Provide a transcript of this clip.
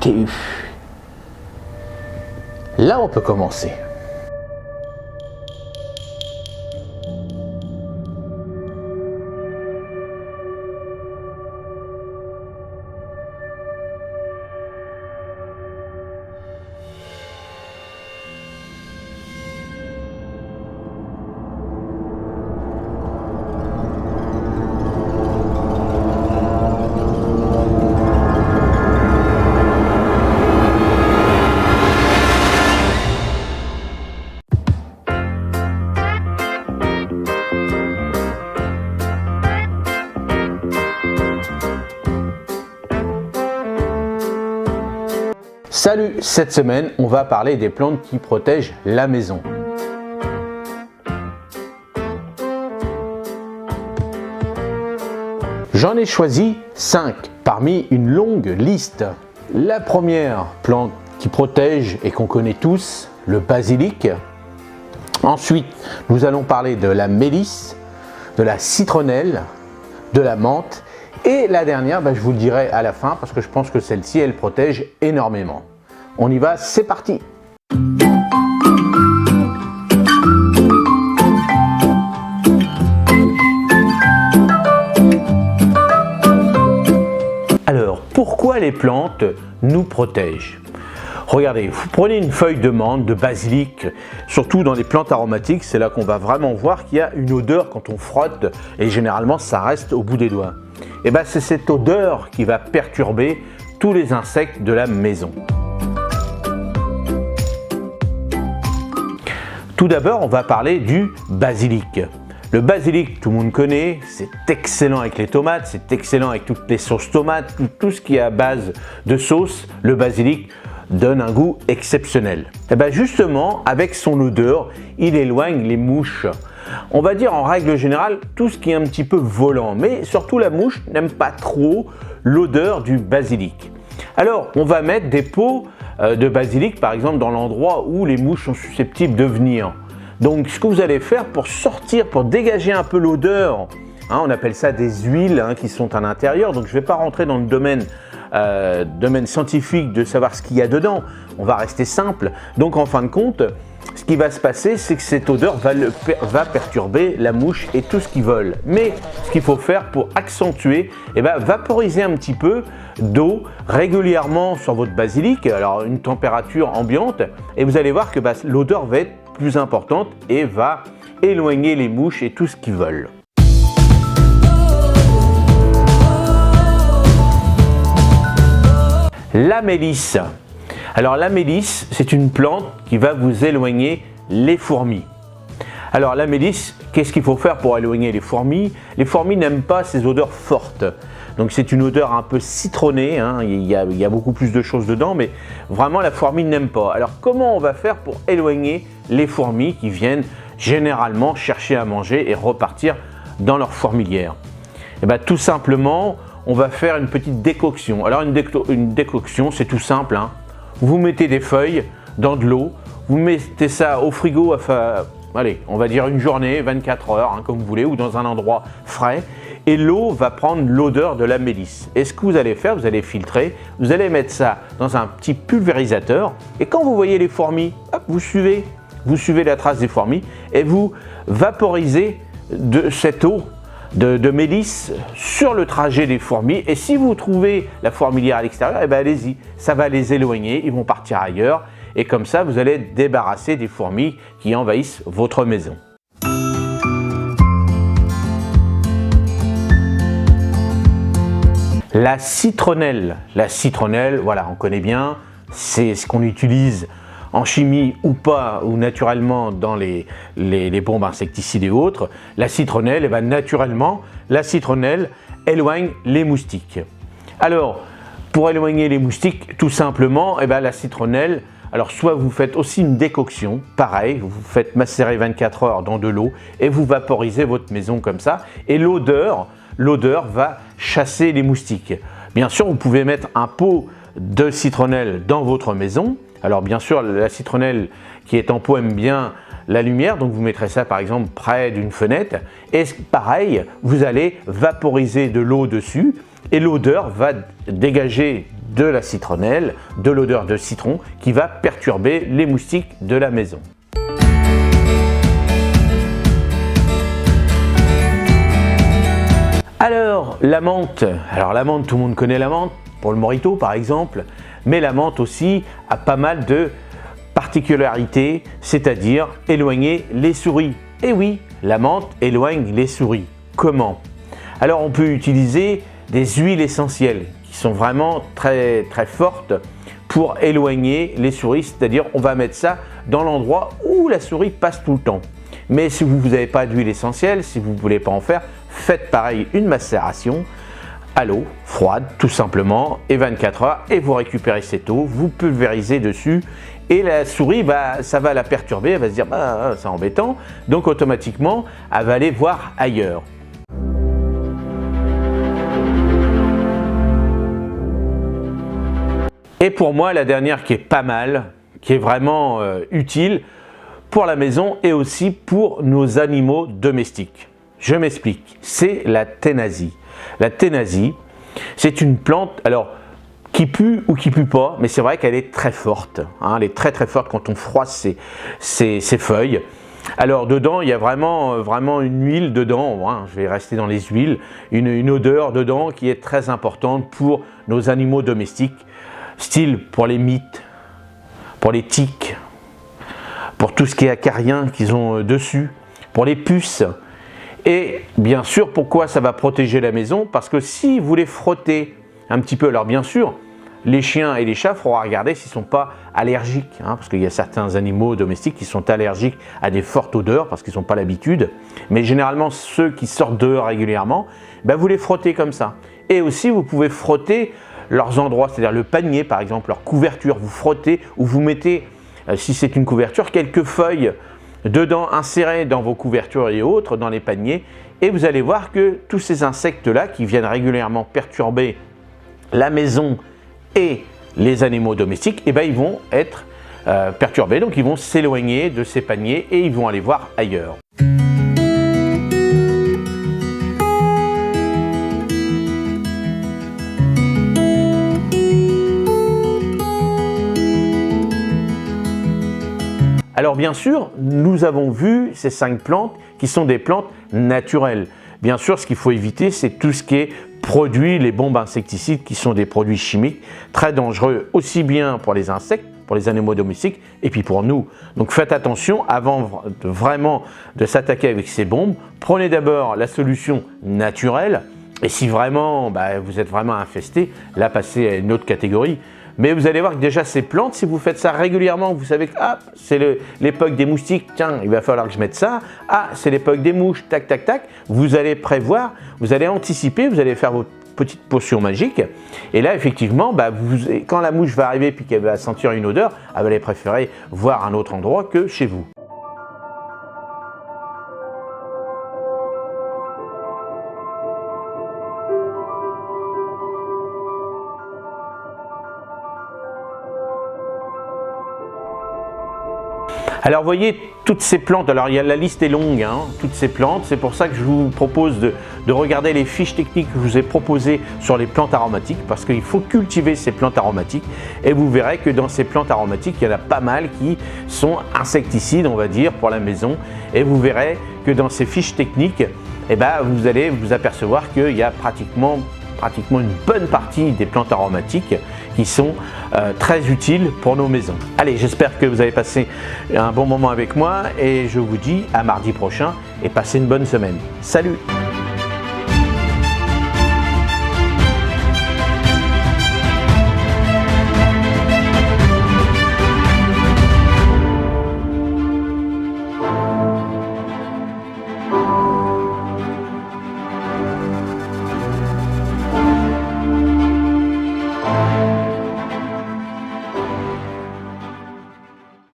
TU. Là, on peut commencer. Salut, cette semaine, on va parler des plantes qui protègent la maison. J'en ai choisi 5 parmi une longue liste. La première plante qui protège et qu'on connaît tous, le basilic. Ensuite, nous allons parler de la mélisse, de la citronnelle, de la menthe. Et la dernière, je vous le dirai à la fin parce que je pense que celle-ci, elle protège énormément. On y va, c'est parti! Alors, pourquoi les plantes nous protègent? Regardez, vous prenez une feuille de menthe, de basilic, surtout dans les plantes aromatiques, c'est là qu'on va vraiment voir qu'il y a une odeur quand on frotte et généralement ça reste au bout des doigts. Et c'est cette odeur qui va perturber tous les insectes de la maison. Tout d'abord, on va parler du basilic. Le basilic, tout le monde connaît, c'est excellent avec les tomates, c'est excellent avec toutes les sauces tomates, tout ce qui est à base de sauce, le basilic donne un goût exceptionnel. Et justement, avec son odeur, il éloigne les mouches. On va dire en règle générale tout ce qui est un petit peu volant, mais surtout la mouche n'aime pas trop l'odeur du basilic. Alors, on va mettre des pots de basilic par exemple dans l'endroit où les mouches sont susceptibles de venir. Donc ce que vous allez faire pour sortir, pour dégager un peu l'odeur, on appelle ça des huiles qui sont à l'intérieur, donc je ne vais pas rentrer dans le domaine scientifique de savoir ce qu'il y a dedans, on va rester simple. Donc en fin de compte, ce qui va se passer, c'est que cette odeur va perturber la mouche et tout ce qui vole. Mais ce qu'il faut faire pour accentuer, vaporiser un petit peu d'eau régulièrement sur votre basilic, alors une température ambiante, et vous allez voir que l'odeur va être plus importante et va éloigner les mouches et tout ce qui vole. La mélisse. Alors la mélisse, c'est une plante qui va vous éloigner les fourmis. Alors la mélisse, qu'est-ce qu'il faut faire pour éloigner les fourmis? Les fourmis n'aiment pas ces odeurs fortes. Donc c'est une odeur un peu citronnée, il y a beaucoup plus de choses dedans, mais vraiment la fourmi n'aime pas. Alors comment on va faire pour éloigner les fourmis qui viennent généralement chercher à manger et repartir dans leur fourmilière? Tout simplement, on va faire une petite décoction. Alors une décoction, c'est tout simple. Vous mettez des feuilles dans de l'eau, vous mettez ça au frigo, allez, on va dire une journée, 24 heures, comme vous voulez, ou dans un endroit frais, et l'eau va prendre l'odeur de la mélisse. Et ce que vous allez faire, vous allez filtrer, vous allez mettre ça dans un petit pulvérisateur, et quand vous voyez les fourmis, hop, vous suivez la trace des fourmis, et vous vaporisez de cette eau de mélisse sur le trajet des fourmis, et si vous trouvez la fourmilière à l'extérieur, allez-y, ça va les éloigner, ils vont partir ailleurs, et comme ça vous allez être débarrassé des fourmis qui envahissent votre maison. La citronnelle, voilà, on connaît bien, c'est ce qu'on utilise en chimie ou pas, ou naturellement dans les bombes insecticides et autres. La citronnelle, naturellement, la citronnelle éloigne les moustiques. Alors, pour éloigner les moustiques, tout simplement, la citronnelle, alors soit vous faites aussi une décoction, pareil, vous faites macérer 24 heures dans de l'eau et vous vaporisez votre maison comme ça, et l'odeur va chasser les moustiques. Bien sûr, vous pouvez mettre un pot de citronnelle dans votre maison. Alors bien sûr, la citronnelle qui est en pot aime bien la lumière, donc vous mettrez ça par exemple près d'une fenêtre, et pareil, vous allez vaporiser de l'eau dessus, et l'odeur va dégager de la citronnelle, de l'odeur de citron qui va perturber les moustiques de la maison. Alors la menthe, tout le monde connaît la menthe, pour le mojito par exemple, mais la menthe aussi a pas mal de particularités, c'est-à-dire éloigner les souris. Et oui, la menthe éloigne les souris. Comment? Alors on peut utiliser des huiles essentielles qui sont vraiment très fortes pour éloigner les souris, c'est-à-dire on va mettre ça dans l'endroit où la souris passe tout le temps. Mais si vous n'avez pas d'huile essentielle, si vous ne voulez pas en faire, faites pareil une macération à l'eau froide tout simplement et 24 heures et vous récupérez cette eau, vous pulvérisez dessus et la souris, ça va la perturber, elle va se dire c'est embêtant, donc automatiquement elle va aller voir ailleurs. Et pour moi la dernière qui est pas mal, qui est vraiment utile pour la maison et aussi pour nos animaux domestiques. Je m'explique, c'est la Thénasie. La Thénasie, c'est une plante qui pue ou qui pue pas, mais c'est vrai qu'elle est très forte. Hein, elle est très forte quand on froisse ses feuilles. Alors dedans, il y a vraiment une huile dedans, hein, je vais rester dans les huiles, une odeur dedans qui est très importante pour nos animaux domestiques, style pour les mites, pour les tiques, pour tout ce qui est acarien qu'ils ont dessus, pour les puces. Et bien sûr, pourquoi ça va protéger la maison? Parce que si vous les frottez un petit peu, alors bien sûr, les chiens et les chats, il faudra regarder s'ils ne sont pas allergiques, hein, parce qu'il y a certains animaux domestiques qui sont allergiques à des fortes odeurs, parce qu'ils n'ont pas l'habitude. Mais généralement, ceux qui sortent dehors régulièrement, vous les frottez comme ça. Et aussi, vous pouvez frotter leurs endroits, c'est-à-dire le panier, par exemple, leur couverture, vous frottez ou vous mettez, si c'est une couverture, quelques feuilles dedans, insérés dans vos couvertures et autres, dans les paniers, et vous allez voir que tous ces insectes-là qui viennent régulièrement perturber la maison et les animaux domestiques, ils vont être perturbés, donc ils vont s'éloigner de ces paniers et ils vont aller voir ailleurs. Alors bien sûr, nous avons vu ces 5 plantes qui sont des plantes naturelles. Bien sûr, ce qu'il faut éviter, c'est tout ce qui est produits, les bombes insecticides qui sont des produits chimiques très dangereux, aussi bien pour les insectes, pour les animaux domestiques et puis pour nous. Donc faites attention avant de s'attaquer avec ces bombes. Prenez d'abord la solution naturelle et si vraiment vous êtes vraiment infesté, là passez à une autre catégorie. Mais vous allez voir que déjà ces plantes, si vous faites ça régulièrement, vous savez que c'est l'époque des moustiques, tiens, il va falloir que je mette ça. C'est l'époque des mouches, tac, tac, tac. Vous allez prévoir, vous allez anticiper, vous allez faire votre petite potion magique. Et là, effectivement, quand la mouche va arriver et qu'elle va sentir une odeur, elle va aller préférer voir un autre endroit que chez vous. Alors vous voyez toutes ces plantes, alors la liste est longue, hein, toutes ces plantes, c'est pour ça que je vous propose de regarder les fiches techniques que je vous ai proposées sur les plantes aromatiques parce qu'il faut cultiver ces plantes aromatiques et vous verrez que dans ces plantes aromatiques, il y en a pas mal qui sont insecticides, on va dire, pour la maison et vous verrez que dans ces fiches techniques, vous allez vous apercevoir qu'il y a pratiquement une bonne partie des plantes aromatiques qui sont très utiles pour nos maisons. Allez, j'espère que vous avez passé un bon moment avec moi et je vous dis à mardi prochain et passez une bonne semaine. Salut!